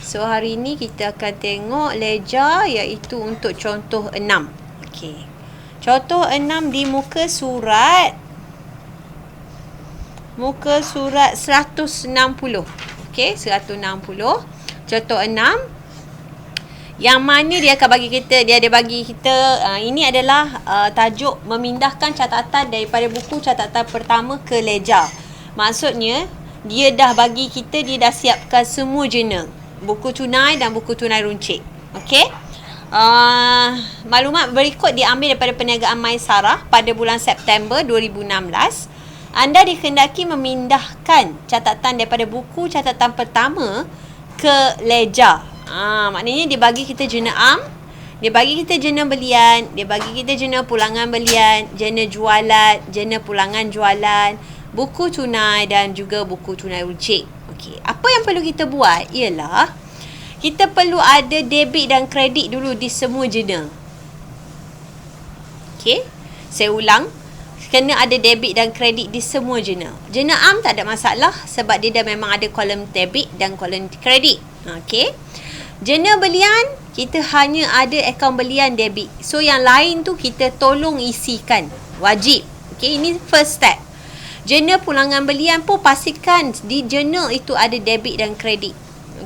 So hari ni kita akan tengok ledger iaitu untuk contoh 6. Okey. Contoh 6 di muka surat 160. Okey, 160. Contoh 6. Yang mana dia akan bagi kita, dia ada bagi kita ini adalah tajuk memindahkan catatan daripada buku catatan pertama ke ledger. Maksudnya dia dah bagi kita, dia dah siapkan semua jurnal, buku tunai dan buku tunai runcit. Okey. Maklumat berikut diambil daripada perniagaan Maisarah pada bulan September 2016. Anda dikehendaki memindahkan catatan daripada buku catatan pertama ke ledger. Maknanya dia bagi kita jurnal am, dia bagi kita jurnal belian, dia bagi kita jurnal pulangan belian, jurnal jualan, jurnal pulangan jualan, buku tunai dan juga buku tunai runcit. Okey, apa yang perlu kita buat ialah kita perlu ada debit dan kredit dulu di semua jurnal. Okey, saya ulang, kena ada debit dan kredit di semua jurnal. Jurnal am tak ada masalah sebab dia dah memang ada kolom debit dan kolom kredit. Okey. Jurnal belian, kita hanya ada akaun belian debit. So yang lain tu kita tolong isikan. Wajib. Okey, ini first step. Jurnal pulangan belian pun pastikan di jurnal itu ada debit dan kredit.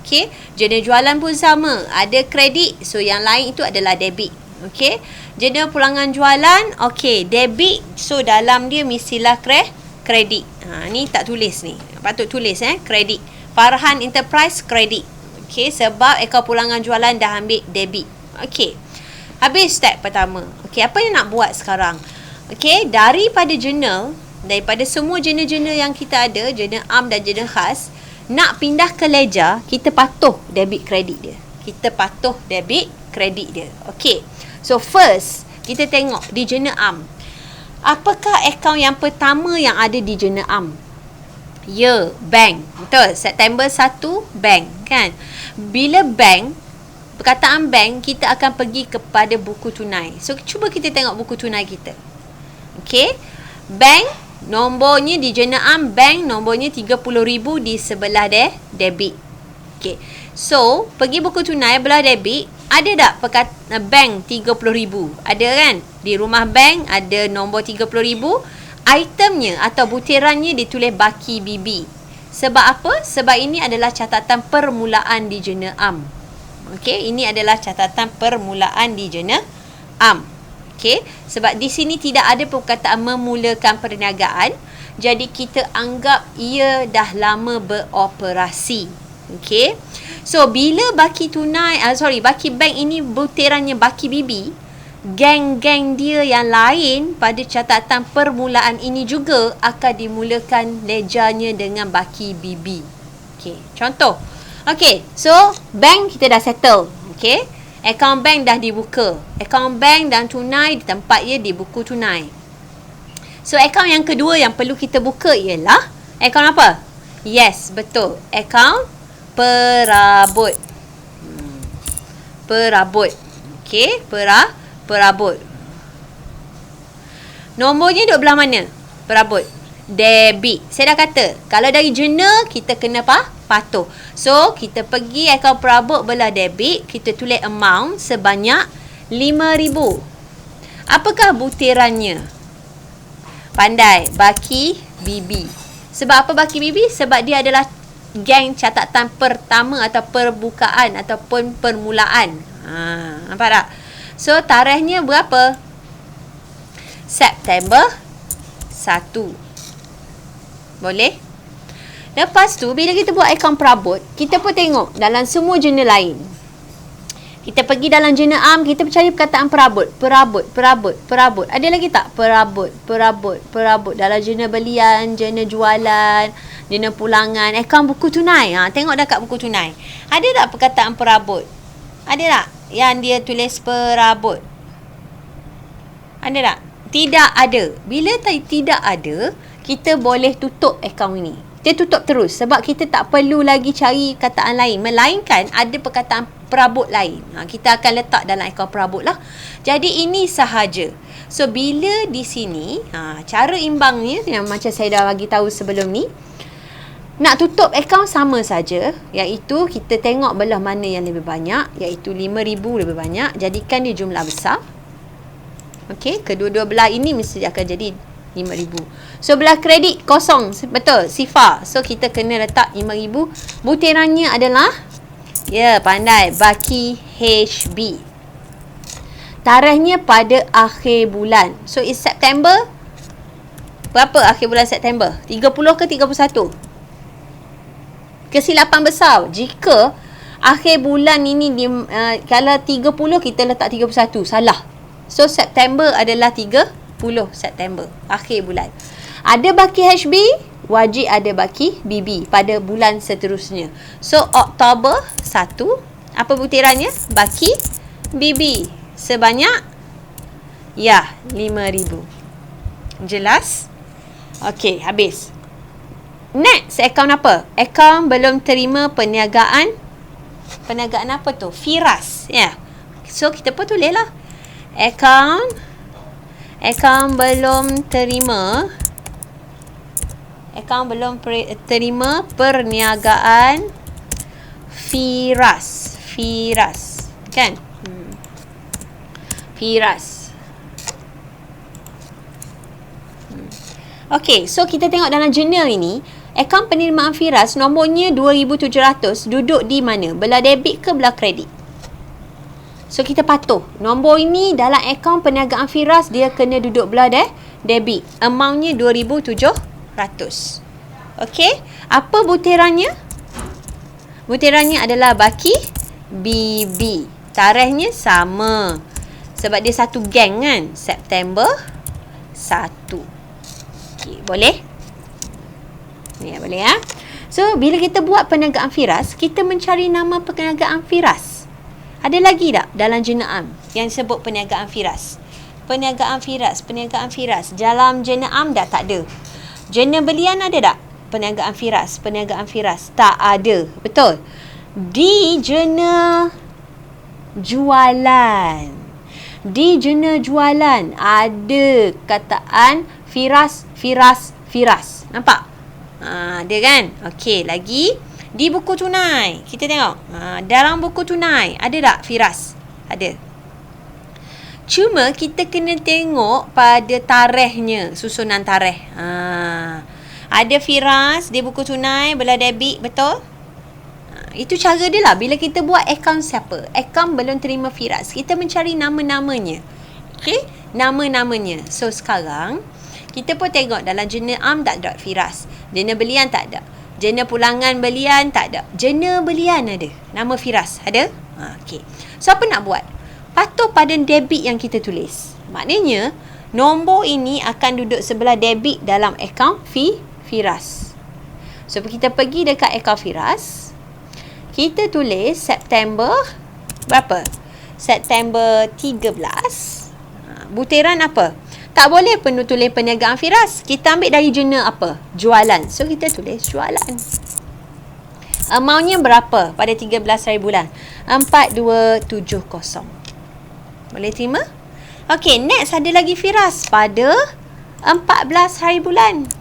Okey. Jurnal jualan pun sama, ada kredit. So yang lain itu adalah debit. Okey. Jurnal pulangan jualan, okey, debit. So dalam dia mestilah kredit. Ni tak tulis ni. Patut tulis kredit. Farhan Enterprise kredit. Okey, sebab akaun pulangan jualan dah ambil debit. Okey. Habis step pertama. Okey, apa yang nak buat sekarang? Okey, daripada semua jurnal-jurnal yang kita ada, jurnal am dan jurnal khas, nak pindah ke ledger, kita patuh debit kredit dia. Okey. So first, kita tengok di jurnal am. Apakah akaun yang pertama yang ada di jurnal am? Ya, bank. Betul. September 1, bank. Kan? Bila bank, perkataan bank, kita akan pergi kepada buku tunai. So, cuba kita tengok buku tunai kita. Okey. Bank, nombornya di jurnal am, bank, nombornya 30,000 di sebelah debit. Okey. So, pergi buku tunai, belah debit, ada tak bank 30,000? Ada kan? Di rumah bank, ada nombor 30,000. Itemnya atau butirannya ditulis baki BB. Sebab apa? Sebab ini adalah catatan permulaan di jurnal am. Okey, ini adalah catatan permulaan di jurnal am. Okey, sebab di sini tidak ada perkataan memulakan perniagaan, jadi kita anggap ia dah lama beroperasi. Okey. So bila baki bank ini butirannya baki BB, geng-geng dia yang lain pada catatan permulaan ini juga akan dimulakan ledgernya dengan baki BB. Okey, contoh. Okey, so bank kita dah settle. Okey, akaun bank dah dibuka. Akaun bank dan tunai di tempat dia di buku tunai. So akaun yang kedua yang perlu kita buka ialah akaun apa? Yes, betul. Akaun perabot. Perabot. Okey, perabot. Nombornya duduk belah mana? Perabot. Debit. Saya dah kata, kalau dari jurnal, kita kena patuh. So, kita pergi akaun perabot belah debit, kita tulis amount sebanyak 5,000. Apakah butirannya? Pandai. Baki BB. Sebab apa baki BB? Sebab dia adalah geng catatan pertama atau perbukaan ataupun permulaan. Nampak tak? So, tarikhnya berapa? September 1. Boleh? Lepas tu, bila kita buat akaun perabot, kita pun tengok dalam semua jurnal lain. Kita pergi dalam jurnal am, kita cari perkataan perabot. Perabot. Ada lagi tak? Perabot. Dalam jurnal belian, jurnal jualan, jurnal pulangan, akaun buku tunai. Tengok dekat buku tunai. Ada tak perkataan perabot? Ada tak? Yang dia tulis perabot. Ada tak? Tidak ada. Bila tidak ada, kita boleh tutup akaun ini. Kita tutup terus sebab kita tak perlu lagi cari perkataan lain. Melainkan ada perkataan perabot lain. Kita akan letak dalam akaun perabot lah. Jadi ini sahaja. So bila di sini, cara imbangnya yang macam saya dah bagi tahu sebelum ni, Nak tutup akaun sama saja, iaitu kita tengok belah mana yang lebih banyak, iaitu 5,000 lebih banyak, jadikan dia jumlah besar. Okey, kedua-dua belah ini mesti akan jadi 5,000. So belah kredit kosong, betul, sifar. So kita kena letak 5,000. Butirannya adalah, pandai, baki HB. Tarikhnya pada akhir bulan. So it's September. Berapa akhir bulan September? 30 ke 31? Kesilapan besar jika akhir bulan ini kalau 30 kita letak 31, salah. So September adalah 30 September, akhir bulan. Ada baki HB, wajib ada baki BB pada bulan seterusnya. So Oktober 1, apa butirannya? Baki BB sebanyak 5,000. Jelas? Okey, habis. Next, akaun apa? Akaun belum terima perniagaan. Perniagaan apa tu? Firas. So, kita pun tulis lah. Akaun belum terima. Akaun belum terima perniagaan Firas. Firas. Kan? Firas. Okey, so kita tengok dalam jurnal ini. Akaun penerimaan Firas nombornya 2,700 duduk di mana? Belah debit ke belah kredit? So kita patuh. Nombor ini dalam akaun perniagaan Firas dia kena duduk belah debit. Amountnya 2,700. Okey. Apa butirannya? Butirannya adalah baki BB. Tarikhnya sama. Sebab dia satu geng kan? September 1. Okey, boleh? Boleh ya. So, bila kita buat perniagaan Firas, kita mencari nama perniagaan Firas. Ada lagi tak dalam jurnal am yang sebut perniagaan Firas? Perniagaan Firas. Dalam jurnal am dah tak ada. Jurnal belian ada tak? Perniagaan Firas. Tak ada. Betul. Di jurnal jualan. Ada kataan Firas. Nampak? Ada kan? Okey, lagi di buku tunai. Kita tengok. Dalam buku tunai ada tak Firas? Ada. Cuma kita kena tengok pada tarikhnya, susunan tarikh. Ada Firas di buku tunai belah debit, betul? Itu cara dia lah. Bila kita buat akaun siapa? Akaun belum terima Firas. Kita mencari nama-namanya. Okey? Nama-namanya. So, sekarang kita pun tengok dalam jurnal am tak ada Firas. Jurnal belian tak ada. Jurnal pulangan belian tak ada. Jurnal belian ada. Nama Firas ada? Okey. So, apa nak buat? Patuh pada debit yang kita tulis. Maknanya, nombor ini akan duduk sebelah debit dalam akaun Firas. So, kita pergi dekat akaun Firas. Kita tulis September berapa? September 13. Butiran apa? Tak boleh penuh tulis perniagaan Firas. Kita ambil dari jurnal apa? Jualan. So, kita tulis jualan. Amountnya berapa pada 13 hari bulan? 4,270. Boleh terima? Okey, next ada lagi Firas pada 14 hari bulan.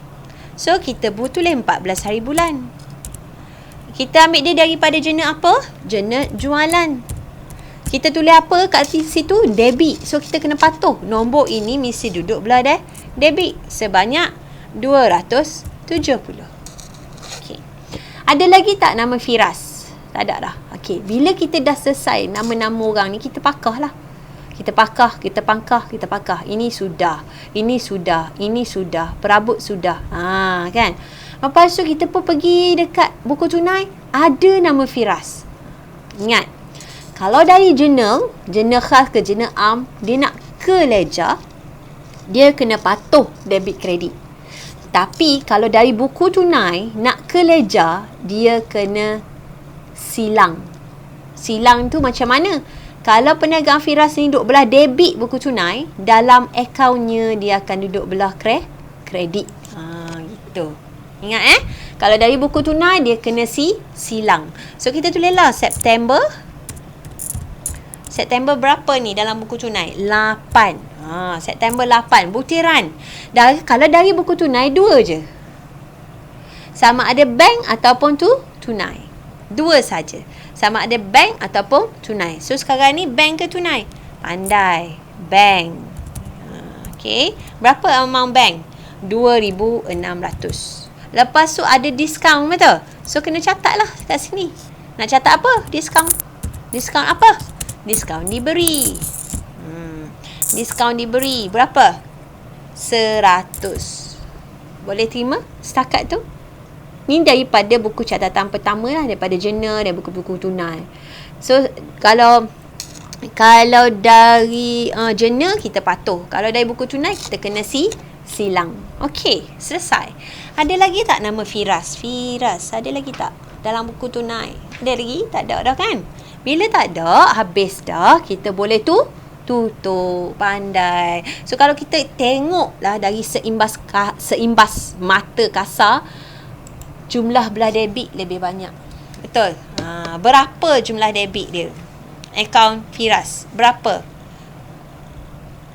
So, kita tulis 14 hari bulan. Kita ambil dia daripada jurnal apa? Jurnal jualan. Kita tulis apa kat situ? Debit. So, kita kena patuh. Nombor ini mesti duduk belah debit. Sebanyak 270. Okey. Ada lagi tak nama Firas? Tak ada dah. Okey. Bila kita dah selesai nama-nama orang ni, kita pakah lah. Kita pakah. Ini sudah. Perabot sudah. Kan? Lepas tu kita pun pergi dekat buku tunai. Ada nama Firas. Ingat. Kalau dari jurnal khas ke jurnal am, dia nak ke ledger, dia kena patuh debit kredit. Tapi kalau dari buku tunai nak ke ledger, dia kena silang. Silang tu macam mana? Kalau perniagaan Firas ni duduk belah debit buku tunai, dalam akaunnya dia akan duduk belah kredit. Gitu. Ingat kalau dari buku tunai dia kena silang. So kita tulislah September berapa ni dalam buku tunai? 8. September 8. Butiran. Kalau dari buku tunai 2 je. Sama ada bank ataupun tunai. Dua saja. Sama ada bank ataupun tunai. So sekarang ni bank ke tunai? Pandai. Bank. Okay. Berapa amount bank? 2,600. Lepas tu ada diskaun, betul? So kena catat lah kat sini. Nak catat apa? Diskaun. Diskaun apa? Diskaun diberi. Diskaun diberi. Berapa? 100. Boleh terima setakat tu? Ni daripada buku catatan pertama lah, daripada jurnal dan buku-buku tunai. So kalau dari jurnal kita patuh. Kalau dari buku tunai kita kena silang. Okey, selesai. Ada lagi tak nama Firas? Firas, ada lagi tak dalam buku tunai? Ada lagi? Tak ada dah kan? Bila tak ada, habis dah, kita boleh tutup. Pandai. So kalau kita tengoklah dari seimbas mata kasar, jumlah belah debit lebih banyak. Betul? Berapa jumlah debit dia? Akaun Firas. Berapa?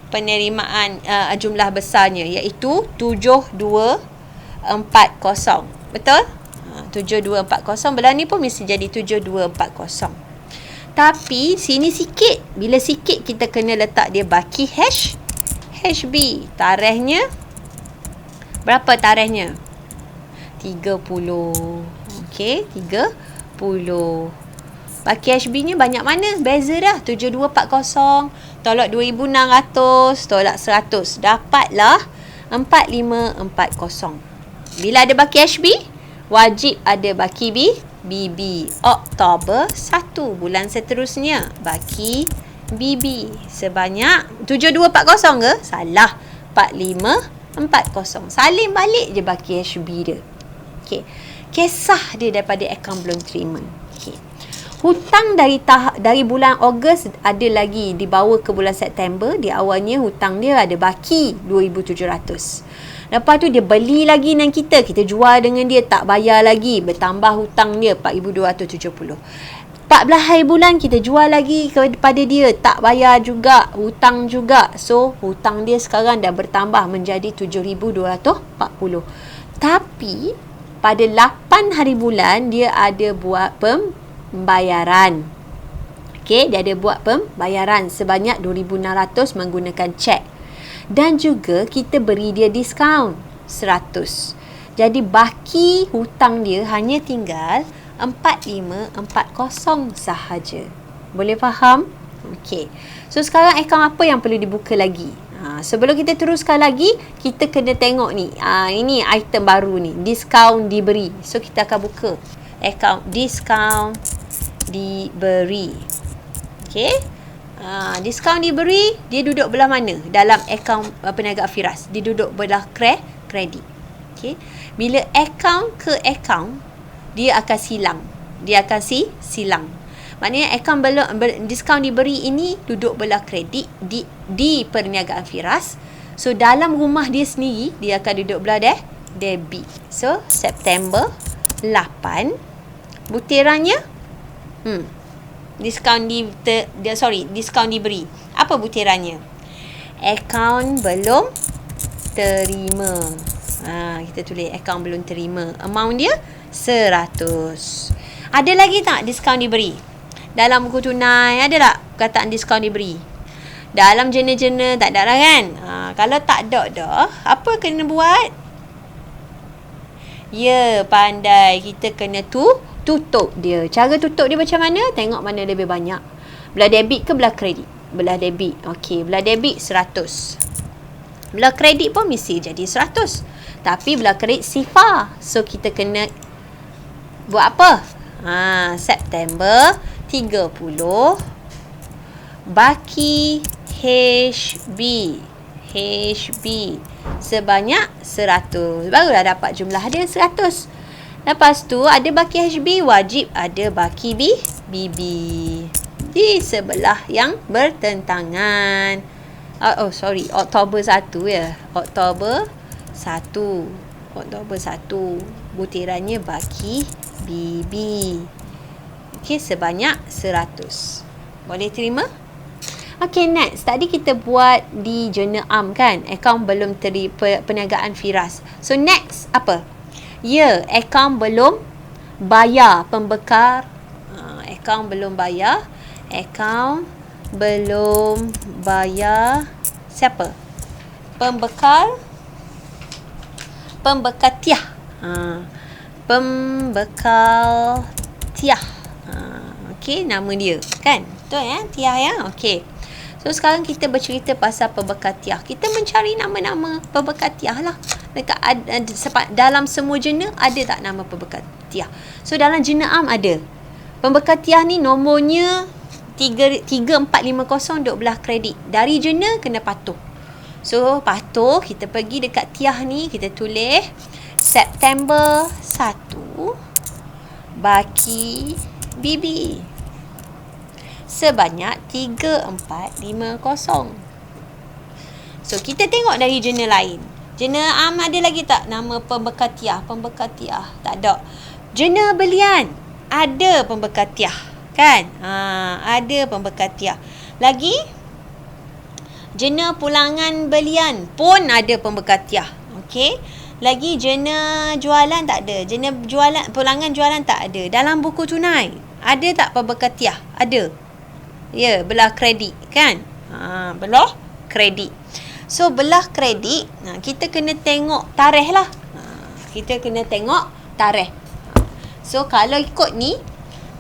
Penerimaan jumlah besarnya iaitu 7240. Betul? 7240. Belah ni pun mesti jadi 7240. Tapi sini sikit. Bila sikit kita kena letak dia baki HB. Tarikhnya berapa tarikhnya? 30. Okey, 30. Baki HB-nya banyak mana? Beza dah. 7240 tolak 2,600 tolak 100. Dapatlah 4540. Bila ada baki HB, wajib ada baki BB. Oktober 1. Bulan seterusnya, baki BB. Sebanyak 7240 ke? Salah. 4540. Salin balik je baki HB dia. Okey. Kisah dia daripada akaun belum terima. Okey. Hutang dari bulan Ogos ada lagi dibawa ke bulan September. Di awalnya hutang dia ada baki 2,700. Lepas tu dia beli lagi dengan kita jual dengan dia, tak bayar lagi, bertambah hutang dia 4,270. 14 hari bulan kita jual lagi kepada dia, tak bayar juga, hutang juga. So hutang dia sekarang dah bertambah menjadi 7,240. Tapi pada 8 hari bulan dia ada buat pembayaran. Okey, dia ada buat pembayaran sebanyak 2,600 menggunakan cek. Dan juga kita beri dia diskaun 100. Jadi baki hutang dia hanya tinggal 4,540 sahaja. Boleh faham? Okey. So sekarang akaun apa yang perlu dibuka lagi? Sebelum kita teruskan lagi, kita kena tengok ni. Ini item baru ni, diskaun diberi. So kita akan buka akaun diskaun diberi. Okey. Diskaun diberi, dia duduk belah mana? Dalam akaun perniagaan Firas. Dia duduk belah kredit. Okay. Bila akaun ke akaun, dia akan silang. Silang. Maknanya akaun diskaun diberi ini duduk belah kredit di perniagaan Firas. So dalam rumah dia sendiri, dia akan duduk belah debit. So September 8. Butirannya diskaun diberi. Apa butirannya? Akaun belum terima. Kita tulis akaun belum terima. Amount dia 100. Ada lagi tak diskaun diberi? Dalam buku tunai ada tak perkataan diskaun diberi? Dalam jurnal-jurnal tak ada lah kan? Kalau tak ada dah, apa kena buat? Ya, pandai. Kita kena tutup dia. Cara tutup dia macam mana? Tengok mana lebih banyak. Belah debit ke belah kredit? Belah debit. Okey, belah debit 100. Belah kredit pun mesti jadi 100. Tapi belah kredit sifar. So kita kena buat apa? September 30. Baki HB sebanyak 100. Barulah dapat jumlah dia 100. Lepas tu ada baki HB, wajib ada baki BB. Di sebelah yang bertentangan. Oktober 1 ya. Oktober 1. Butirannya baki BB. Okey, sebanyak 100. Boleh terima? Okey, next. Tadi kita buat di jurnal am kan? Akaun belum perniagaan Firas. So next apa? Ya, akaun belum bayar pembekal. Akaun belum bayar. Akaun belum bayar siapa? Pembekal tiah. Pembekal tiah. Okey, nama dia kan? Betul ya? Tiah ya? Okey. So sekarang kita bercerita pasal pembekal tiah. Kita mencari nama-nama pembekal tiah lah. Dekat dalam semua jurnal ada tak nama pembekal tiah? So dalam jurnal am ada. Pembekal tiah ni nomornya 3450 12 kredit. Dari jurnal kena patuh. So patuh, kita pergi dekat tiah ni, kita tulis September 1 baki Bibi sebanyak 3450. So kita tengok dari jurnal lain. Jurnal am ada lagi tak nama pembekal tiah? Pembekal tiah tak ada. Jurnal belian ada pembekal tiah kan? Ada pembekal tiah. Lagi jurnal pulangan belian pun ada pembekal tiah. Okey. Lagi jurnal jualan tak ada. Jurnal jualan, pulangan jualan tak ada. Dalam buku tunai ada tak pembekal tiah? Ada. Ya, belah kredit kan? Belah kredit. So belah kredit, kita kena tengok tarikh lah. Kita kena tengok tarikh. So kalau ikut ni,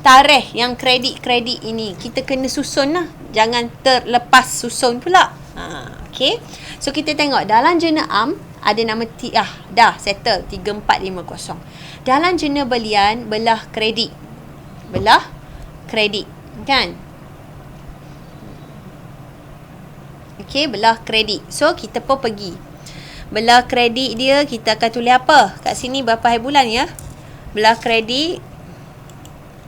tarikh yang kredit ini kita kena susun lah. Jangan terlepas susun pula. Okay. So kita tengok dalam jurnal am ada nama tiah. Dah settle 3450. Dalam jurnal belian belah kredit. Belah kredit kan? Okay, belah kredit. So kita pun pergi belah kredit dia, kita akan tulis apa kat sini, berapa hari bulan ya belah kredit.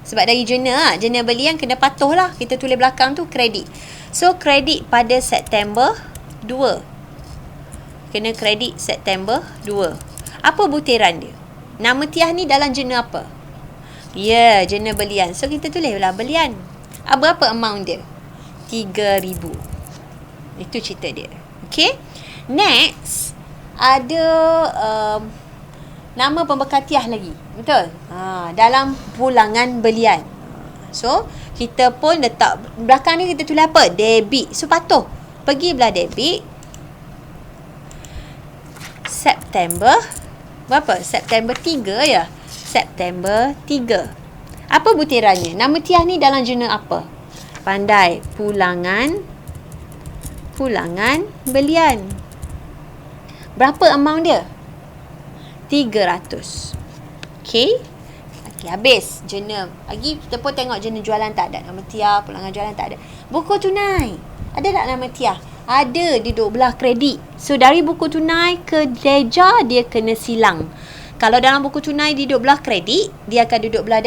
Sebab dari jurnal belian kena patuh lah. Kita tulis belakang tu kredit. So kredit pada September 2. Kena kredit September 2. Apa butiran dia? Nama tiah ni dalam jurnal apa? Ya, jurnal belian. So kita tulis lah belian. Berapa amount dia? 3,000. Itu cerita dia. Okay. Next, ada nama pembekal tiah lagi. Betul? Dalam pulangan belian. So, kita pun letak belakang ni, kita tulis apa? Debit. So, patuh. Pergi belah debit. September. Berapa? September 3 ya? September 3. Apa butirannya? Nama tiah ni dalam jurnal apa? Pandai. Pulangan belian. Berapa amount dia? 300. Okay, habis jurnal. Lagi kita pun tengok jurnal jualan tak ada nama tiah, pulangan jualan tak ada. Buku tunai ada tak nama tiah? Ada, dia duduk belah kredit. So dari buku tunai ke ledger dia kena silang. Kalau dalam buku tunai dia duduk belah kredit, dia akan duduk belah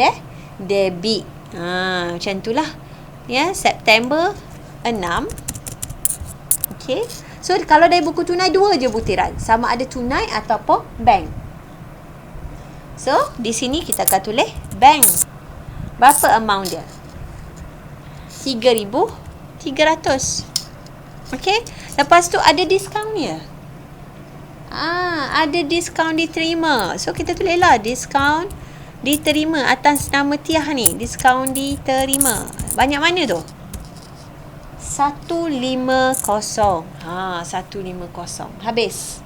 debit. Macam itulah. Ya, September 6. Okay. So kalau dari buku tunai 2 je butiran, sama ada tunai ataupun bank. So di sini kita akan tulis bank. Berapa amount dia? 3,300. Okay. Lepas tu ada diskaun dia. Ada diskaun diterima. So kita tulis lah diskaun diterima atas nama tiah ni. Diskaun diterima. Banyak mana tu? 150. 150. Habis.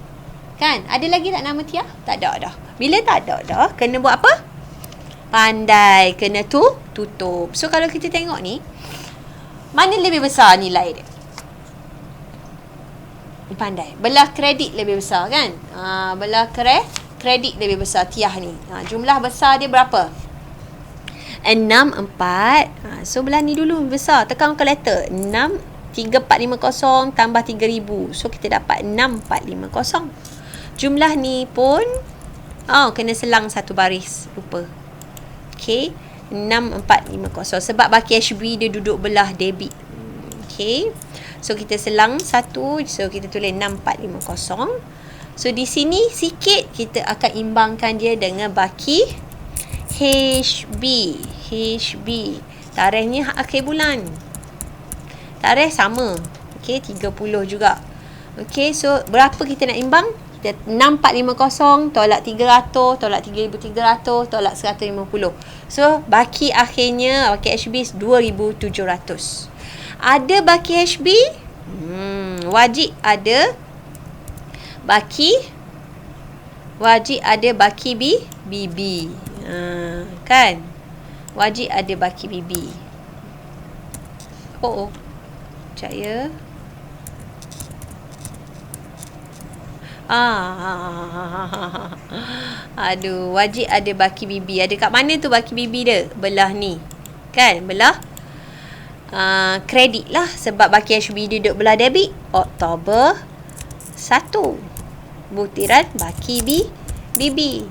Kan? Ada lagi tak nama tiah? Tak ada dah. Bila tak ada dah, kena buat apa? Pandai. Kena tutup. So kalau kita tengok ni, mana lebih besar nilai dia? Pandai. Belah kredit lebih besar kan? Belah kredit lebih besar tiah ni. Jumlah besar dia berapa? 64. So belah ni dulu besar. Tekan kalkulator. 3450 tambah 3,000. So kita dapat 6450. Jumlah ni pun kena selang satu baris. Lupa. Okay. 6450. Sebab baki HB dia duduk belah debit. Okay. So kita selang satu. So kita tulis 6450. So di sini sikit kita akan imbangkan dia dengan baki HB. Tarikhnya akhir bulan. Tarikh sama. Okey, 30 juga. Okey, so berapa kita nak imbang? kita 6450 tolak 300 tolak 3300 tolak 150. So baki akhirnya baki HB 2700. Ada baki HB? Wajib ada baki BB. Kan? Wajib ada baki BB. Sekejap ya. Aduh, wajib ada baki BB. Ada kat mana tu baki BB dia? Belah ni. Kan? Belah kredit lah. Sebab baki HB dia duduk belah debit. Oktober 1. Butiran baki BB.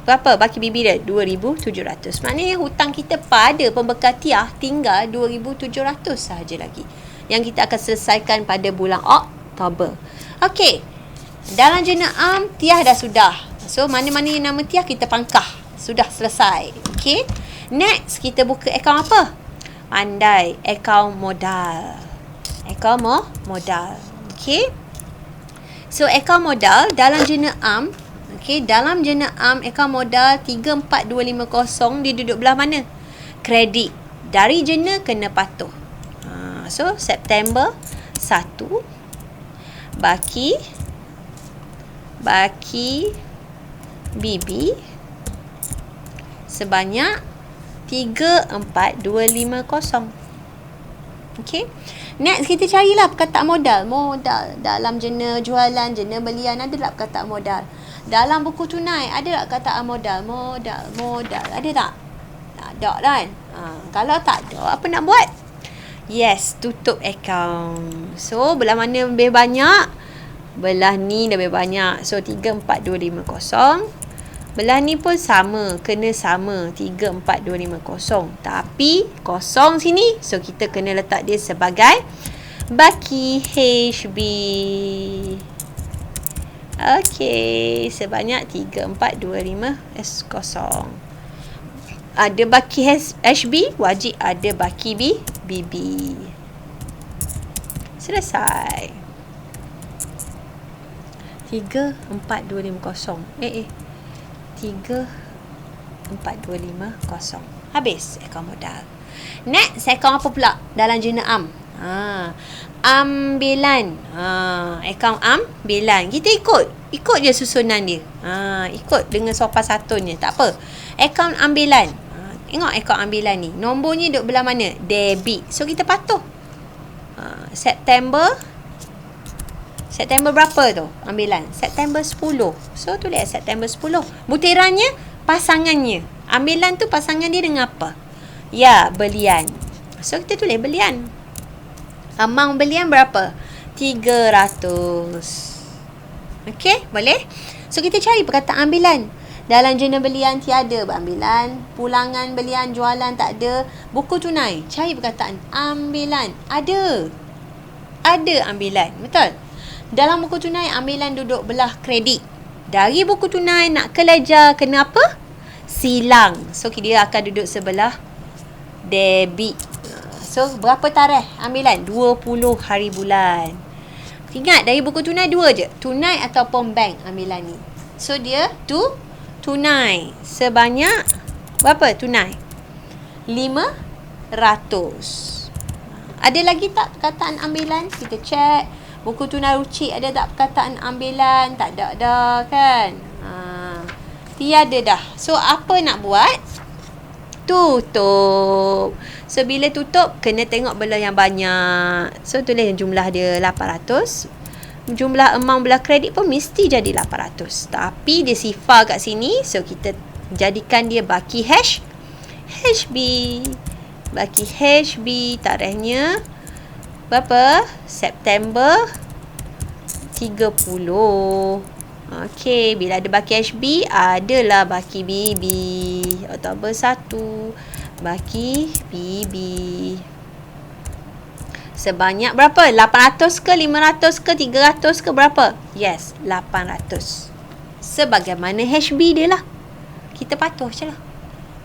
Berapa baki BB dia? 2700. Maknanya hutang kita pada pembekal tiah tinggal 2700 sahaja lagi. Yang kita akan selesaikan pada bulan Oktober. Okey. Dalam jurnal am, tiah dah sudah. So, mana-mana yang nama tiah kita pangkah. Sudah selesai. Okay. Next, kita buka akaun apa? Pandai. Akaun modal. Akaun modal. Okay. So, akaun modal dalam jurnal am. Okay. Dalam jurnal am, akaun modal 34250 dia duduk belah mana? Kredit. Dari jurnal kena patuh. So, September 1. Baki BB sebanyak 34250. Okey. Next kita carilah perkataan modal. Modal dalam jurnal jualan, jurnal belian ada tak perkataan modal? Dalam buku tunai ada tak perkataan modal? Modal. Ada tak? Tak ada kan? Kalau tak ada, apa nak buat? Yes, tutup akaun. So, belah mana lebih banyak? Belah ni lebih banyak. So 34250. Belah ni pun sama. Kena sama 34250. Tapi kosong sini. So kita kena letak dia sebagai baki HB. Okey. Sebanyak 34250. Ada baki HB. Wajib ada baki BB. Selesai. 34250. 34250. Habis akaun modal. Next, akaun apa pula dalam jurnal am? Ambilan. Akaun ambilan. Kita ikut je susunan dia. Ikut dengan sopan santunnya. Tak apa. Akaun ambilan. Tengok akaun ambilan ni. Nombornya duduk belah mana? Debit. So kita patuh. September berapa tu ambilan? September 10. So tulis September 10. Butirannya pasangannya. Ambilan tu pasangan dia dengan apa? Ya, belian. So kita tulis belian. Amount belian berapa? 300. Okey, boleh? So kita cari perkataan ambilan. Dalam jurnal belian tiada ambilan, pulangan belian, jualan tak ada, buku tunai. Cari perkataan ambilan. Ada ambilan, betul? Dalam buku tunai, ambilan duduk belah kredit. Dari buku tunai nak ke ledger, kena apa? Silang. So, dia akan duduk sebelah debit. So, berapa tarikh ambilan? 20 hari bulan. Ingat, dari buku tunai 2 je. Tunai ataupun bank ambilan ni. So, dia tunai. Sebanyak, berapa tunai? 500. Ada lagi tak perkataan ambilan? Kita check. Buku tunai rucik ada tak perkataan ambilan? Tak ada dah kan? Tiada dah. So, apa nak buat? Tutup. So, bila tutup, kena tengok belah yang banyak. So, tulis jumlah dia 800. Jumlah amount belah kredit pun mesti jadi 800. Tapi, dia sifar kat sini. So, kita jadikan dia baki HB. Baki HB. Tarikhnya berapa? September 30. Okey, bila ada baki HB, adalah baki BB. Oktober 1. Baki BB. Sebanyak berapa? 800 ke 500 ke 300 ke berapa? Yes, 800. Sebagaimana HB dia lah. Kita patuh je lah.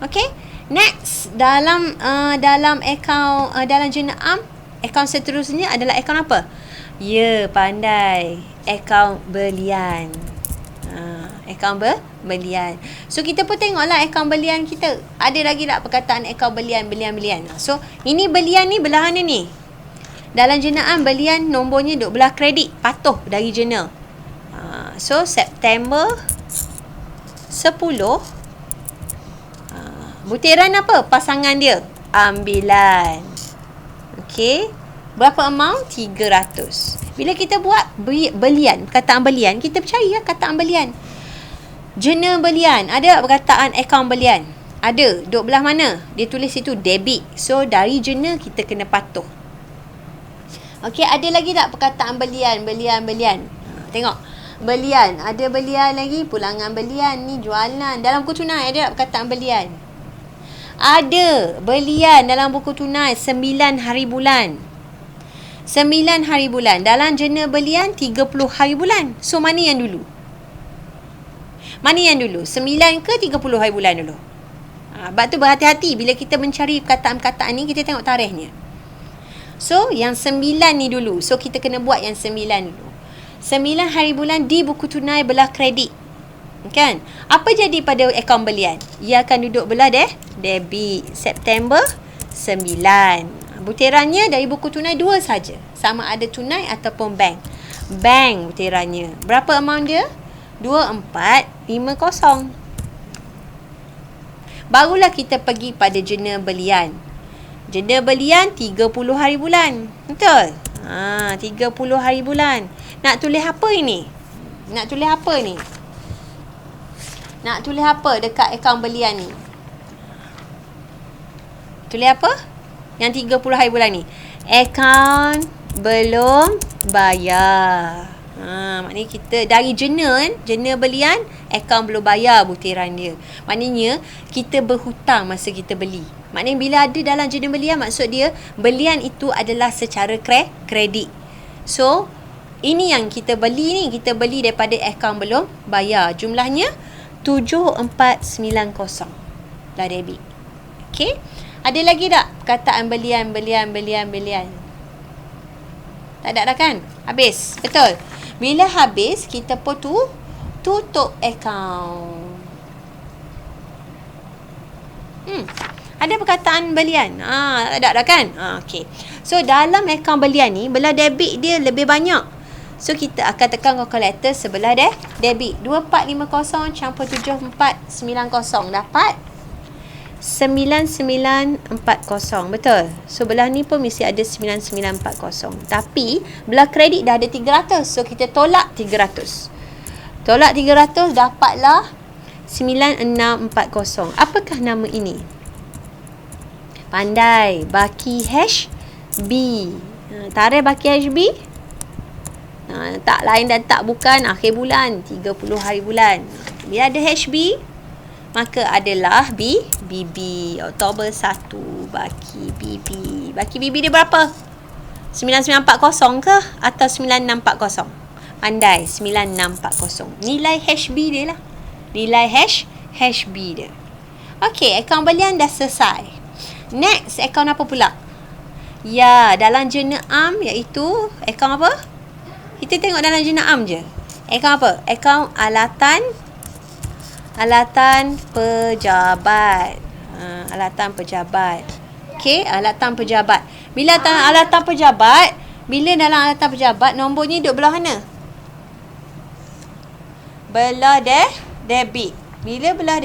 Okey. Next, dalam akaun dalam jurnal am, akaun seterusnya adalah akaun apa? Ya, pandai. Akaun belian. Akaun belian. So kita pun tengoklah akaun belian kita. Ada lagi tak perkataan akaun belian. So ini belian ni belah mana ni? Dalam jenaan belian nombornya duk belah kredit, patuh dari jurnal. So September 10. Butiran apa? Pasangan dia. Ambilan. Okey. Berapa amount? 300. Bila kita buat belian, perkataan belian, kita percaya perkataan belian. Jurnal belian, ada perkataan akaun belian? Ada. Duk belah mana? Dia tulis itu debit. So dari jurnal kita kena patuh. Okey, ada lagi tak perkataan belian? Tengok. Belian, ada belian lagi, pulangan belian ni jualan. Dalam buku tunai ada tak perkataan belian? Ada. Belian dalam buku tunai 9 hari bulan. 9 hari bulan. Dalam jurnal belian 30 hari bulan. So mana yang dulu? 9 ke 30 hari bulan dulu? Sebab tu berhati-hati bila kita mencari perkataan-perkataan ni, kita tengok tarikhnya. So yang 9 ni dulu. So kita kena buat yang 9 dulu. 9 hari bulan di buku tunai belah kredit. Kan? Apa jadi pada akaun belian? Ia akan duduk belah debit. September 9. Butirannya dari buku tunai 2 saja. Sama ada tunai ataupun bank. Bank butirannya. Berapa amount dia? 2450. Barulah kita pergi pada jurnal belian. Jurnal belian 30 hari bulan. Betul? 30 hari bulan. Nak tulis apa ini? Nak tulis apa dekat akaun belian ni? Tulis apa? Yang 30 hari bulan ni. Akaun belum bayar. Maknanya kita dari jurnal belian, akaun belum bayar butiran dia. Maknanya kita berhutang masa kita beli. Maknanya bila ada dalam jurnal belian, maksud dia belian itu adalah secara kredit. So ini yang kita beli ni, kita beli daripada akaun belum bayar. Jumlahnya 7490. Dah debit. Okey. Ada lagi tak perkataan belian? Tak ada dah kan? Habis. Betul. Bila habis, kita pun tutup akaun. Ada perkataan belian? Tak ada dah kan? Okey. So dalam akaun belian ni, belah debit dia lebih banyak. So kita akan tekan kalkulator sebelah debit. 2450 campur 7490 dapat 9940. Betul? So belah ni pun mesti ada 9940. Tapi belah kredit dah ada 300. So kita tolak 300. Tolak 300 dapatlah 9640. Apakah nama ini? Pandai. Baki HB. Tarikh baki HB? Tak lain dan tak bukan akhir bulan, 30 hari bulan. Bila ada HB, maka adalah BB. Oktober 1 baki BB. Baki BB dia berapa? 9940 ke atau 9640? Pandai, 9640. Nilai HB dia lah. Nilai HB dia. Okey, akaun belian dah selesai. Next, akaun apa pula? Ya, dalam jurnal am iaitu akaun apa? Kita tengok dalam jurnal am je. Akaun apa? Akaun alatan pejabat. Alatan pejabat. Okey, alatan pejabat. Bila alatan pejabat, bila dalam alatan pejabat, nombornya duduk belah mana? Belah debit. Bila belah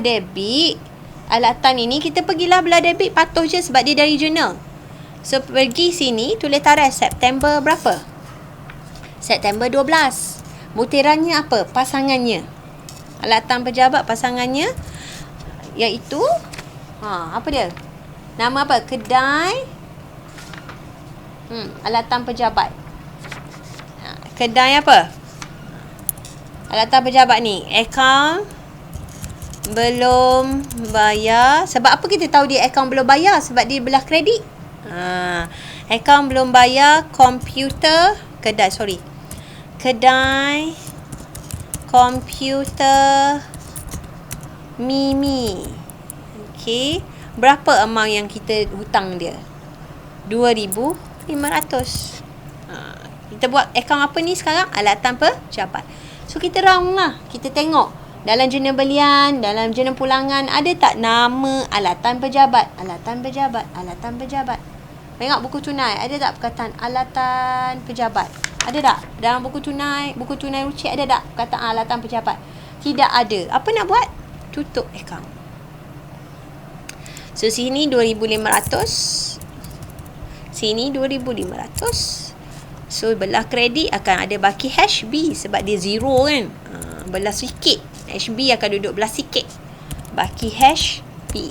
debit, alatan ini kita pergilah belah debit, patuh je sebab dia dari jurnal. So pergi sini, tulis tarikh September berapa? September 12. Butirannya apa? Pasangannya. Alatan pejabat pasangannya iaitu apa dia? Nama apa? Kedai alatan pejabat. Kedai apa? Alatan pejabat ni akaun belum bayar. Sebab apa kita tahu dia akaun belum bayar? Sebab dia belah kredit. Akaun belum bayar komputer kedai komputer Mimi. Okey, berapa amount yang kita hutang dia? 2000 2,500. Kita buat akaun apa ni sekarang? Alatan pejabat. So kita round lah. Kita tengok dalam jurnal belian, dalam jurnal pulangan, ada tak nama alatan pejabat? Alatan pejabat, alatan pejabat. Tengok buku tunai, ada tak perkataan alatan pejabat? Ada tak? Dalam buku tunai ruci ada tak perkataan alatan pejabat? Tidak ada. Apa nak buat? Tutup akaun. So sini 2,500. Sini 2,500. So belah kredit akan ada baki HB sebab dia zero kan. Belah sikit. HB akan duduk belah sikit. Baki HB.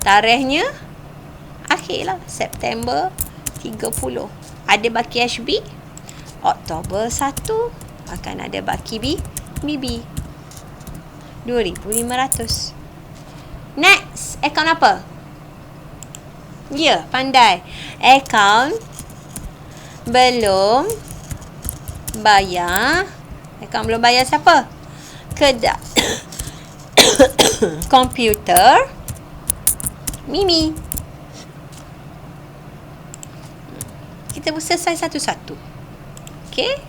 Tarikhnya akhir lah. September 30. Ada baki HB. Oktober 1 akan ada baki BB. 2,500. Next, akaun apa? Ya, pandai. Akaun belum bayar. Akaun belum bayar siapa? Kedai komputer Mimi. Kita selesai satu-satu. Okey.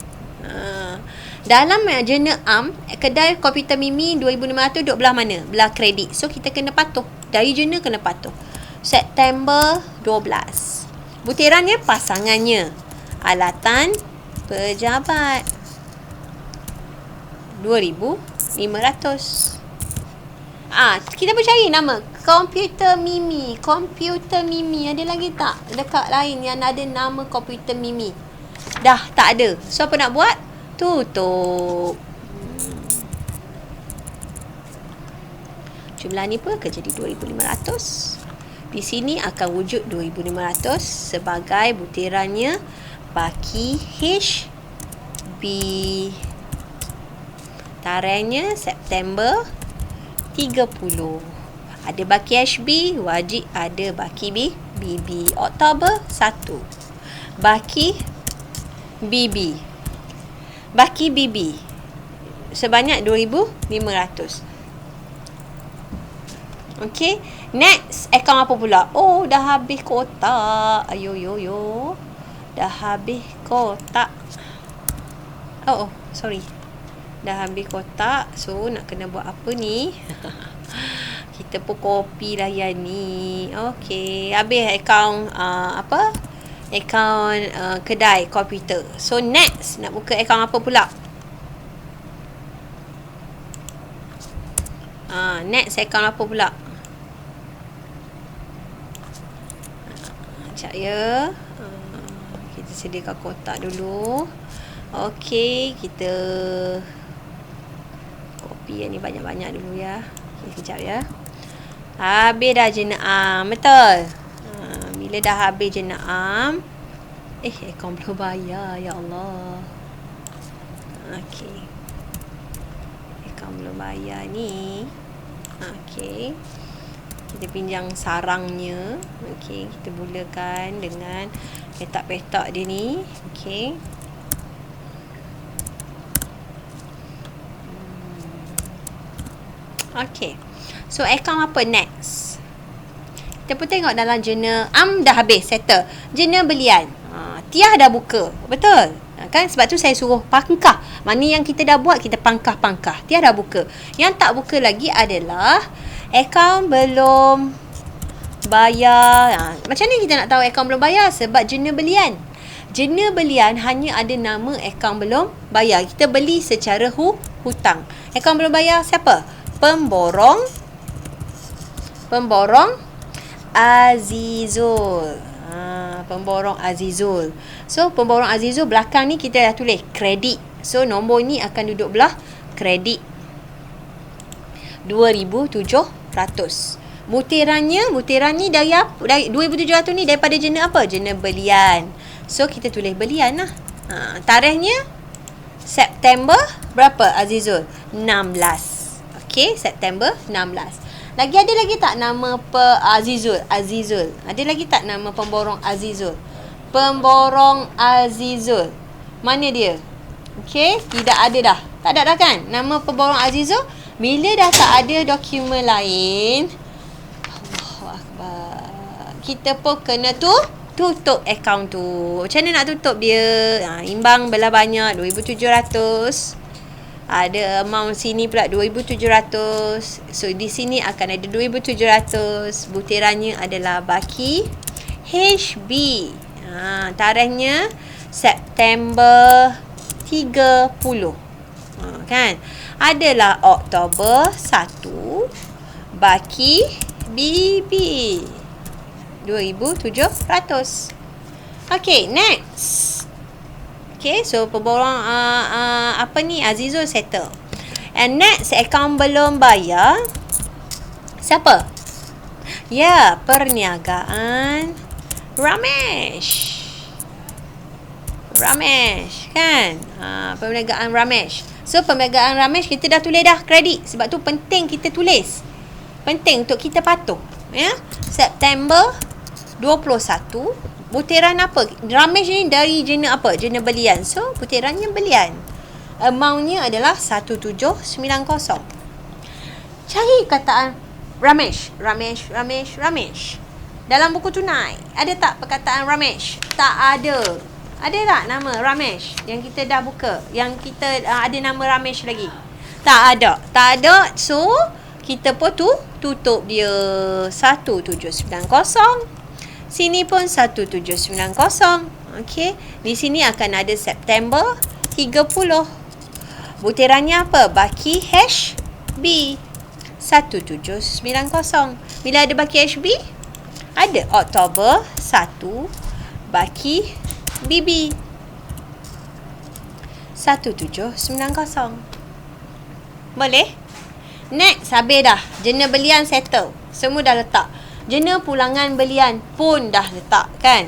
Dalam jurnal am, kedai komputer Mimi 2,500 duduk belah mana? Belah kredit. So kita kena patuh. Dari jurnal kena patuh. September 12. Butirannya pasangannya. Alatan pejabat 2,500. Kita bercari nama komputer Mimi. Komputer Mimi ada lagi tak dekat lain yang ada nama komputer Mimi? Dah tak ada. So apa nak buat? Tutup. Jumlah ni pun akan jadi 2,500. Di sini akan wujud 2,500 sebagai butirannya baki HB. Tarikhnya September 30. Ada baki HB, wajib ada baki BB. Oktober 1. Baki BB. Baki BB sebanyak 2,500. Okey, next akaun apa pula? Oh, dah habis kotak. Ayo. Dah habis kotak. Oh, sorry. Dah habis kotak. So, nak kena buat apa ni? Kita pun copy lah yang ni. Okey, habis akaun apa? Akaun kedai komputer. So, next nak buka akaun apa pula? Next akaun apa pula? Sekejap ya. Kita sediakan kotak dulu. Okey, kita copy yang ni banyak-banyak dulu ya. Okay, sekejap ya. Habis dah jenam. Betul? Bila dah habis jenam. Akaun belum bayar. Ya Allah. Okey. Akaun belum bayar ni. Okey. Kita pinjam sarangnya. Okey, kita mulakan dengan petak-petak dia ni. Okey. Okey. So, akaun apa next? Kita pun tengok dalam jurnal am dah habis, settle. Jurnal belian. Tiah dah buka. Betul? Kan? Sebab tu saya suruh pangkah. Mana yang kita dah buat, kita pangkah-pangkah. Tiah dah buka. Yang tak buka lagi adalah akaun belum bayar. Macam ni kita nak tahu akaun belum bayar? Sebab jurnal belian. Jurnal belian hanya ada nama akaun belum bayar. Kita beli secara hutang. Akaun belum bayar siapa? Pemborong Azizul. Pemborong Azizul. So, pemborong Azizul belakang ni kita dah tulis kredit. So, nombor ni akan duduk belah kredit. 2,700. Butiran ni dari apa? Dari 2,700 ni daripada jurnal apa? Jurnal belian. So, kita tulis belian lah. Tarikhnya September berapa Azizul? 16. Okey, September 16. Lagi ada lagi tak nama Azizul? Ada lagi tak nama pemborong Azizul? Pemborong Azizul. Mana dia? Okey, tidak ada dah. Tak ada dah kan? Nama pemborong Azizul. Bila dah tak ada dokumen lain, Allahu Akbar. Kita pun kena tutup akaun tu. Macam mana nak tutup dia? Imbang belah banyak 2,700. Ada amount sini pula 2,700. So di sini akan ada 2,700. Butirannya adalah baki HB. Tarikhnya September 30. Kan? Adalah Oktober 1. Baki BB 2,700. Okay, next. Okay, so pemborong Azizul settle. And next, akaun belum bayar. Siapa? Ya, perniagaan Ramesh kan? Perniagaan Ramesh. So perniagaan Ramesh kita dah tulis dah kredit. Sebab tu penting kita tulis. Penting untuk kita patuh. Ya, September 21. Butiran apa? Ramesh ni dari jenis apa? Jenis belian. So butirannya belian. Amountnya adalah 1790. Cari kataan Ramesh. Dalam buku tunai ada tak perkataan Ramesh? Tak ada. Ada tak nama Ramesh yang kita dah buka? Yang kita ada nama Ramesh lagi? Tak ada. So kita pun tutup dia 1790. Sini pun 1790. Okey, di sini akan ada September 30. Butirannya apa? Baki HB 1790. Bila ada baki HB, ada Oktober 1 baki BB 1790. Boleh? Next, habis dah. Jenis belian settle. Semua dah letak. Jenis pulangan belian pun dah letak kan?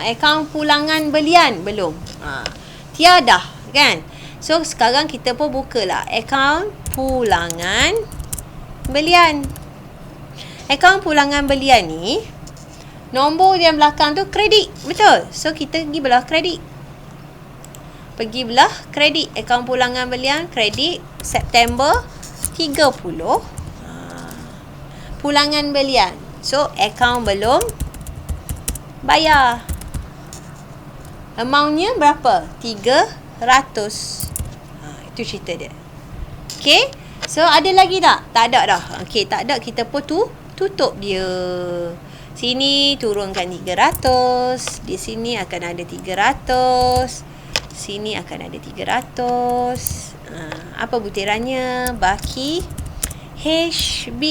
Akaun pulangan belian belum? Tiada kan? So sekarang kita pun bukalah akaun pulangan belian. Akaun pulangan belian ni nombor yang belakang tu kredit. Betul? So kita pergi belah kredit. Pergi belah kredit. Akaun pulangan belian kredit September 30. Pulangan belian. So akaun belum bayar. Amountnya berapa? 300. Itu cerita dia. Okay. So ada lagi tak? Tak ada dah. Okay, tak ada. Kita pun tutup dia. Sini turunkan 300. Di sini akan ada 300. Sini akan ada 300. Apa butirannya? Baki HB.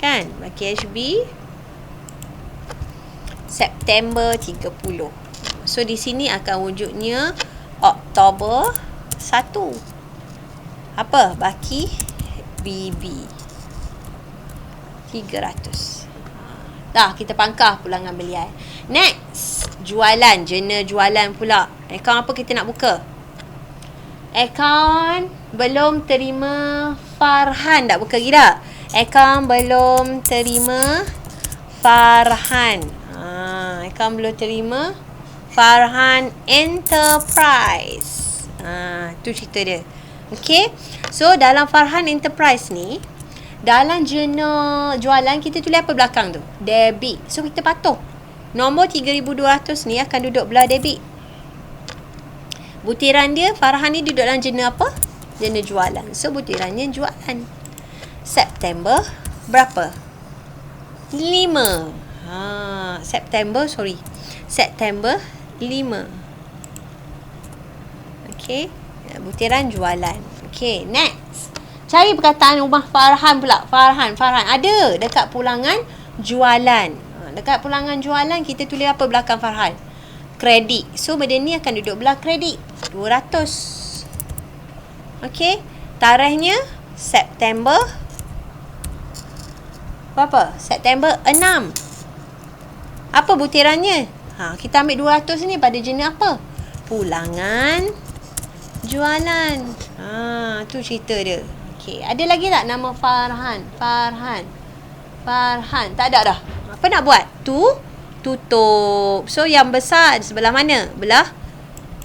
Kan? Baki HB September 30. So di sini akan wujudnya Oktober 1. Apa? Baki BB 300. Dah, kita pangkah pulangan belian. Next, jualan. Jenis jualan pula. Akaun apa kita nak buka? Akaun belum terima Farhan. Tak buka lagi tak? Akaun belum terima Farhan. Akaun belum terima Farhan Enterprise. Tu cerita dia. Okay. So dalam Farhan Enterprise ni, dalam jurnal jualan kita tulis apa belakang tu? Debit. So kita patuh. Nombor 3,200 ni akan duduk belah debit. Butiran dia, Farhan ni duduk dalam jurnal apa? Jurnal jualan. So butirannya jualan. September berapa? 5. September 5. Okay. Butiran jualan. Okay, next. Cari perkataan rumah Farhan pula. Farhan. Ada dekat pulangan jualan. Dekat pulangan jualan kita tulis apa belakang Farhan? Kredit. So benda ni akan duduk belah kredit. 200. Okay. Tarikhnya September berapa? September 6. Apa butirannya? Kita ambil 200 ni pada jenis apa? Pulangan jualan. Tu cerita dia. Okey, ada lagi tak nama Farhan? Tak ada dah. Apa nak buat? Tutup. So yang besar sebelah mana? Belah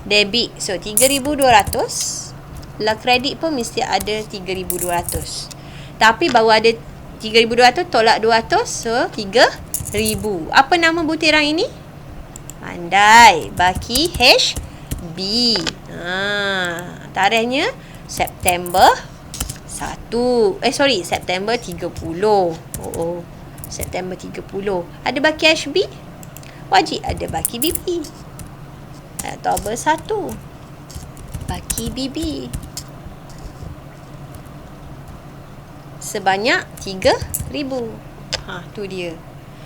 debit. So 3,200. Belah kredit pun mesti ada 3,200. Tapi baru ada 3,200 tolak 200. So, 3,000. Apa nama butiran ini? Pandai. Baki HB. Tarikhnya September 1. September 30. September 30. Ada baki HB? Wajib ada baki BB. Oktober 1. Baki BB. Sebanyak 3,000. Tu dia.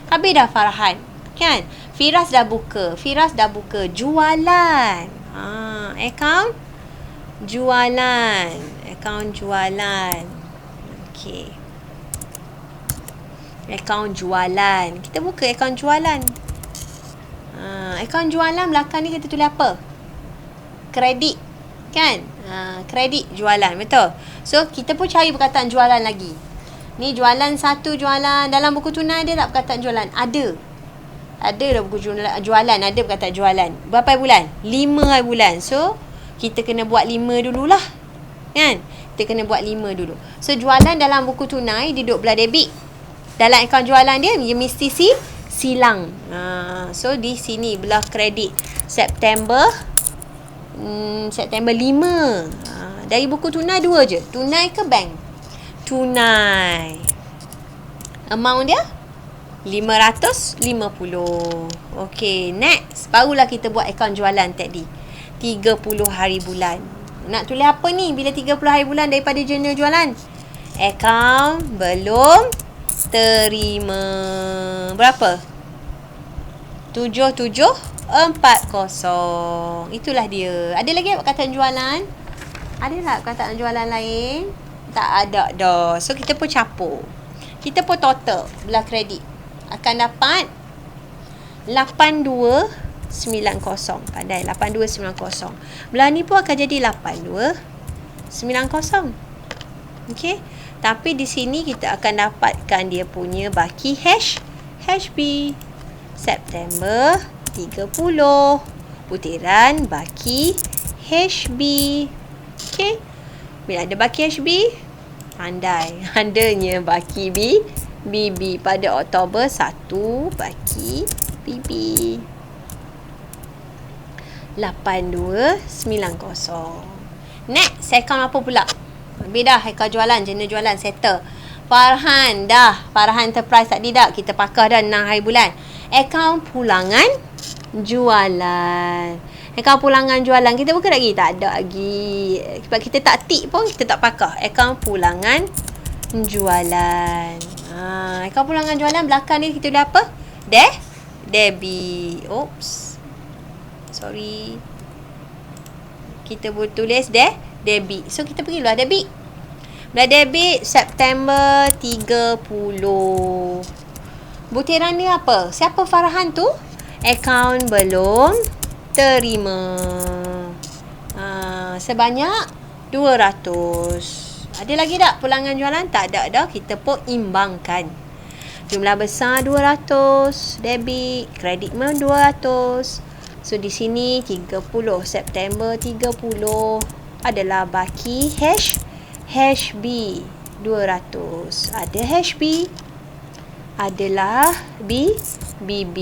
Habis dah Farhan. Kan? Firas dah buka. Jualan. Akaun jualan. Okey. Akaun jualan. Kita buka akaun jualan. Akaun jualan belakang ni kita tulis apa? Kredit. Kan? Kredit jualan. Betul? So, kita pun cari perkataan jualan lagi. Ni jualan satu jualan. Dalam buku tunai dia tak perkataan jualan? Ada dah buku jualan. Ada perkataan jualan. Berapa bulan? 5 hari bulan. So, kita kena buat 5 dululah. Kan? Kita kena buat 5 dulu. So, jualan dalam buku tunai dia duduk belah debit. Dalam akaun jualan dia mesti silang. So, di sini belah kredit. September 5. Dari buku tunai 2 je. Tunai ke bank? Tunai. Amount dia 550. Okey, next. Barulah kita buat akaun jualan tadi. 30 hari bulan. Nak tulis apa ni bila 30 hari bulan daripada jurnal jualan? Akaun belum terima. Berapa? 7740. Itulah dia. Ada lagi perkataan jualan? Ada tak perkataan jualan lain? Tak ada dah. So, kita pun capur. Kita pun total belah kredit. Akan dapat 8290. Pandai, 8290. Belah ni pun akan jadi 8290. Okey. Tapi di sini kita akan dapatkan dia punya baki HB. September 30. Butiran baki HB. Okey. Bila ada baki HB, pandai. Adanya baki BB pada Oktober 1 baki BB. 8290. Next, akaun apa pula? Habis dah akaun jualan, jurnal jualan settle. Farhan Enterprise tadi dah kita pakar dah 6 hari bulan. Akaun pulangan jualan. Akaun pulangan jualan kita buka lagi? Tak ada lagi. Sebab kita tak tik pun kita tak pakar. Akaun pulangan jualan. Akaun pulangan jualan belakang ni kita dah apa? Debit. Oops. Sorry. Kita boleh tulis debit. So, kita pergi luar debit. Belah debit September 30. Butiran ni apa? Siapa Farhan tu? Akaun belum terima. Sebanyak 200. Ada lagi tak pulangan jualan? Tak ada dah. Kita pun imbangkan. Jumlah besar 200. Debit. Kredit pun 200. So, di sini 30. September 30 adalah baki HB 200. Ada HB. Adalah BB.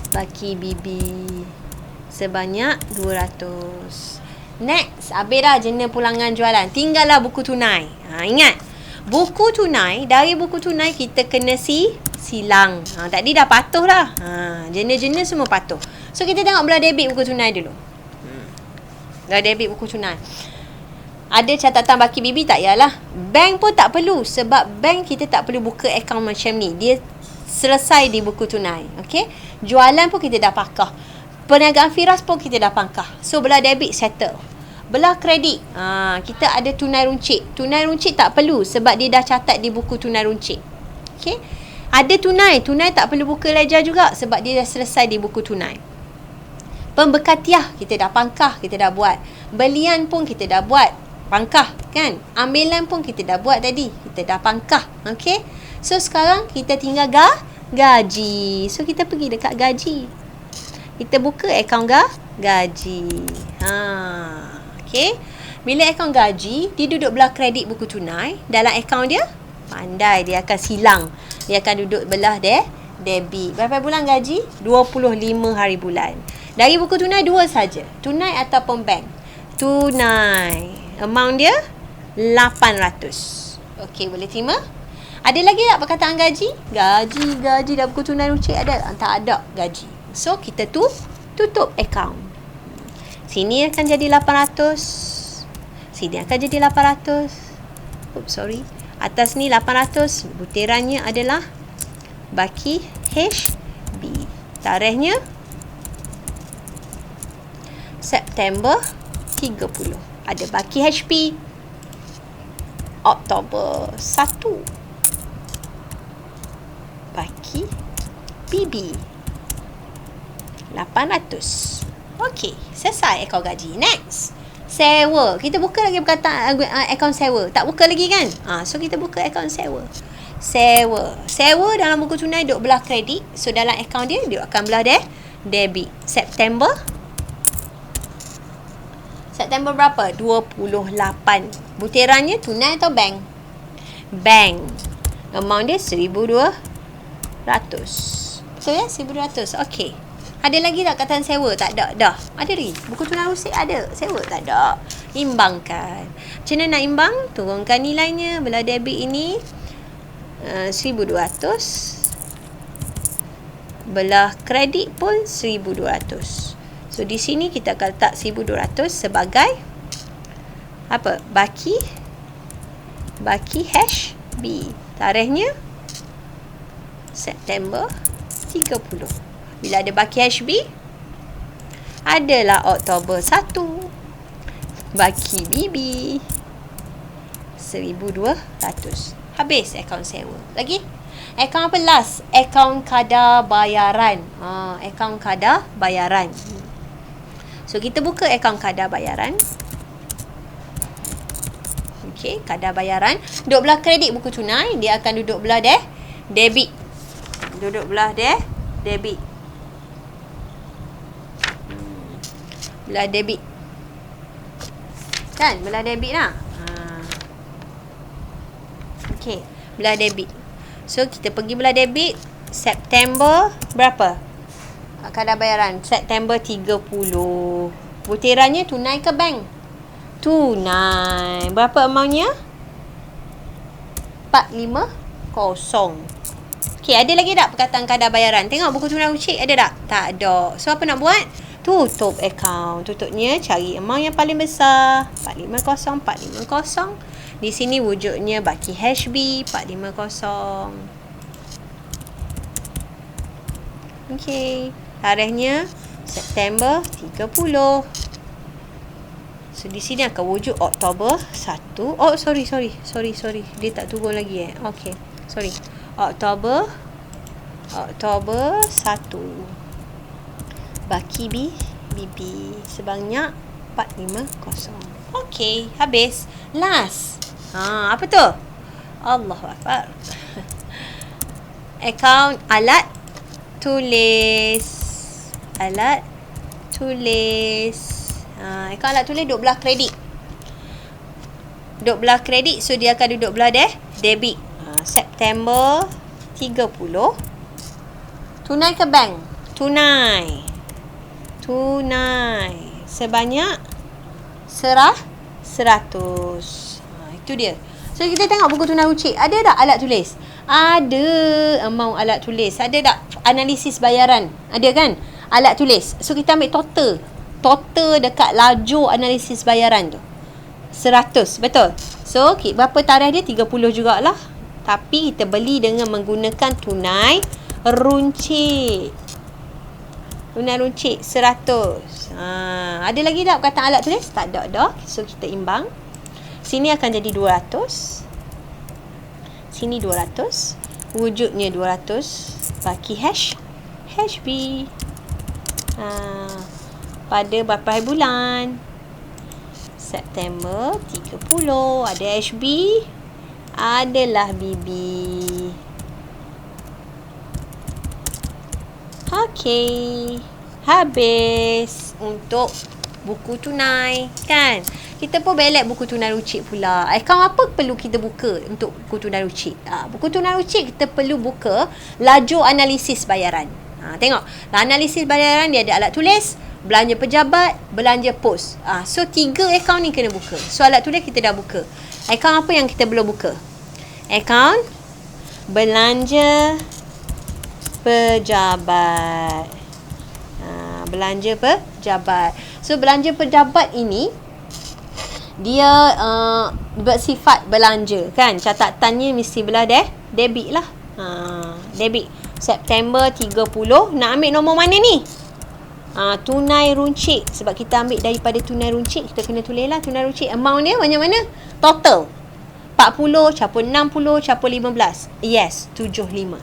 Baki BB. Sebanyak 200. Next, habis dah jurnal pulangan jualan. Tinggallah buku tunai. Ingat, buku tunai, dari buku tunai kita kena silang. Tadi dah patuh dah. Jurnal-jurnal semua patuh. So, kita tengok belah debit buku tunai dulu. Belah debit buku tunai. Ada catatan baki BB tak? Yalah. Bank pun tak perlu. Sebab bank kita tak perlu buka akaun macam ni. Dia selesai di buku tunai. Okay? Jualan pun kita dah pakar. Perniagaan Firas pun kita dah pangkah. So, belah debit settle. Belah kredit, kita ada tunai runcit. Tunai runcit tak perlu sebab dia dah catat di buku tunai runcit. Okay? Ada tunai. Tunai tak perlu buka ledger juga sebab dia dah selesai di buku tunai. Pembekatiah kita dah pangkah, kita dah buat. Belian pun kita dah buat, pangkah kan. Ambilan pun kita dah buat tadi, kita dah pangkah. Okay? So, sekarang kita tinggal gaji. So, kita pergi dekat gaji. Kita buka akaun gaji. Okay. Bila akaun gaji, dia duduk belah kredit buku tunai. Dalam akaun dia, pandai dia akan silang. Dia akan duduk belah debit. Berapa bulan gaji? 25 hari bulan. Dari buku tunai 2 saja. Tunai ataupun bank. Tunai. Amount dia 800. Okey, boleh terima? Ada lagi tak perkataan gaji? Gaji dalam buku tunai runcit ada? Tak ada gaji. So, kita tutup akaun. Sini akan jadi 800. Sini akan jadi 800. Oops, sorry. Atas ni 800. Butirannya adalah baki HB. Tarikhnya September 30. Ada baki HP Oktober 1. Baki BB 800. Okey, selesai akaun gaji. Next, sewa. Kita buka lagi perkataan akaun sewa. Tak buka lagi kan? So kita buka akaun sewa. Sewa dalam buku tunai duk belah kredit. So dalam akaun dia akan belah debit. September berapa? 28. Butirannya tunai atau bank? Bank. Amount dia 1,200. So ya, 1,200. Okey. Ada lagi tak kataan sewa? Tak ada. Dah. Ada lagi. Buku tunai rusik ada. Sewa tak ada. Imbangkan. Macam mana nak imbang? Turunkan nilainya. Belah debit ini 1,200. Belah kredit pun 1,200. So di sini kita akan letak 1,200 sebagai apa? Baki HB. Tarikhnya September 30. Bila ada baki HB, adalah Oktober 1. Baki BB 1,200. Habis akaun sewa. Lagi? Akaun apa last? Akaun kadar bayaran. Akaun kadar bayaran. So kita buka akaun kadar bayaran. Okey, kadar bayaran. Duduk belah kredit buku tunai, dia akan duduk belah debit. Duduk belah debit. Belah debit. Kan? Belah debit lah. Okey, belah debit. So kita pergi belah debit. September berapa? Kadar bayaran September 30. Butirannya tunai ke bank? Tunai. Berapa amountnya? 450. Okey, ada lagi tak perkataan kadar bayaran? Tengok buku tunai runcit ada tak? Tak ada. So apa nak buat? Tutup akaun. Tutupnya cari amount yang paling besar. 450. Di sini wujudnya baki HB 450. Okey. Tarikhnya September 30. So di sini akan wujud Oktober 1. Oh, sorry. Dia tak turun lagi Okey. Sorry. Oktober 1. Baki BB sebanyak 450. Okey, habis. Last. Apa tu? Allahu Akbar. Akaun alat tulis. Akaun alat tulis duduk belah kredit. Duduk belah kredit, so dia akan duduk belah debit. September 30. Tunai ke bank? Tunai. Sebanyak 100. Itu dia. So kita tengok buku tunai runcit. Ada tak alat tulis? Ada amount alat tulis. Ada tak analisis bayaran? Ada kan? Alat tulis. So kita ambil total. Total dekat lajur analisis bayaran tu 100. Betul? So berapa tarikh dia? 30 jugalah. Tapi kita beli dengan menggunakan tunai runcit. Tunai runcit 100. Ada lagi tak perkataan alat tulis? Tak ada dah. So kita imbang. Sini akan jadi 200. Sini 200. Wujudnya 200. Baki HB. Pada berapa hari bulan? September 30. Ada HB. Adalah BB. Okey. Habis untuk buku tunai kan. kita pun belet buku tunai runcit pula. Akaun apa perlu kita buka untuk buku tunai runcit? Buku tunai runcit kita perlu buka laju analisis bayaran. Tengok, analisis bayaran dia ada alat tulis, belanja pejabat, belanja pos. So 3 akaun ni kena buka. So alat tulis kita dah buka. Akaun apa yang kita belum buka? Akaun belanja pejabat. Belanja pejabat. So belanja pejabat ini dia bersifat belanja kan. Catatannya mesti belah debit lah. Debit. September 30. Nak ambil nombor mana ni? Tunai runcit. Sebab kita ambil daripada tunai runcit, kita kena tulis lah tunai runcit. Amount dia macam mana? Total 40 campur 60 campur 15. Yes, 75.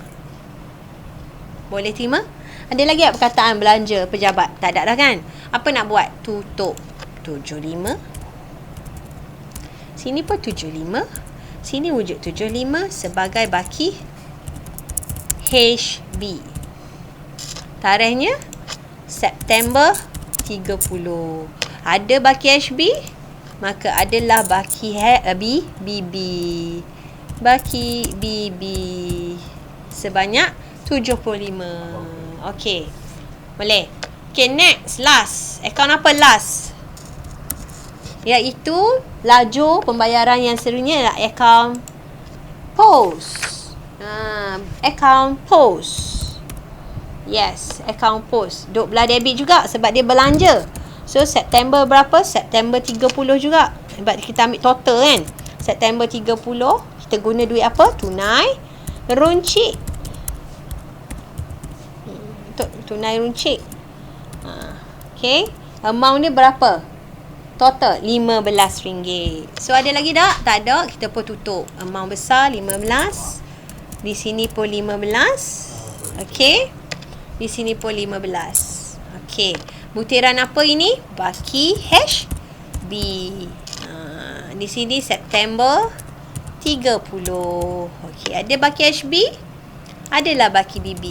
Boleh terima? Ada lagi tak perkataan belanja pejabat? Tak ada dah kan? Apa nak buat? Tutup 75. Sini pun 75. Sini wujud 75 sebagai baki HB. Tarikhnya September 30. Ada baki HB, maka adalah baki BB. Baki BB sebanyak 75. Okey. Boleh. Okay, next. Last. Akaun apa last? Iaitu laju pembayaran yang seterusnya adalah akaun POS. Akaun POS. Yes, akaun POS. Duk belah debit juga sebab dia belanja. So, September berapa? September 30 juga. Sebab kita ambil total kan. September 30. Kita guna duit apa? Tunai runcit. Tunai runcit. Okay. Amount ni berapa? Total RM15. So ada lagi tak? Tak ada. Kita pun tutup. Amount besar 15. Di sini pun 15. Okay. Di sini pun 15. Okay. Butiran apa ini? Baki HB. Di sini September 30. Okay. Ada baki HB? Adalah baki BB.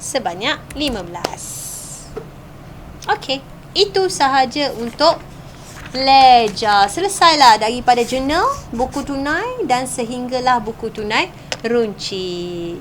Sebanyak 15. Okey, itu sahaja untuk ledger. Selesailah daripada jurnal, buku tunai dan sehinggalah buku tunai runcit.